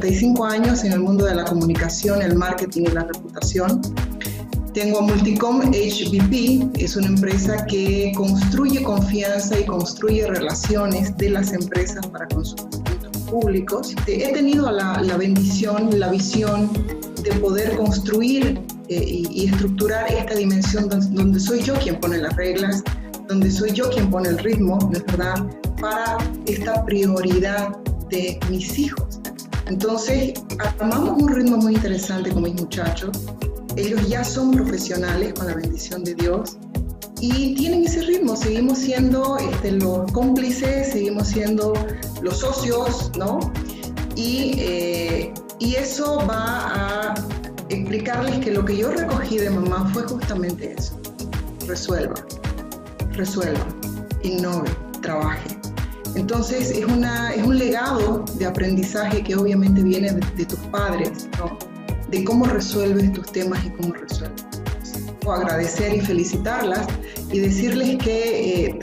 35 años en el mundo de la comunicación, el marketing y la reputación. Tengo a Multicom HBP, es una empresa que construye confianza y construye relaciones de las empresas para con sus distintos públicos. He tenido la bendición, la visión de poder construir y estructurar esta dimensión donde soy yo quien pone las reglas, donde soy yo quien pone el ritmo, ¿no es verdad?, para esta prioridad de mis hijos. Entonces, armamos un ritmo muy interesante con mis muchachos. Ellos ya son profesionales con la bendición de Dios y tienen ese ritmo. Seguimos siendo los cómplices, seguimos siendo los socios, ¿no? Y eso va a explicarles que lo que yo recogí de mamá fue justamente eso. Resuelva, innove, trabaje. Entonces es un legado de aprendizaje que obviamente viene de tus padres, ¿no? De cómo resuelves tus temas y cómo resuelves. O agradecer y felicitarlas y decirles que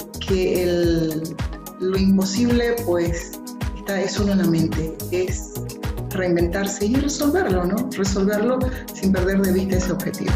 lo imposible pues es solo en la mente, es reinventarse y resolverlo, ¿no? Resolverlo sin perder de vista ese objetivo.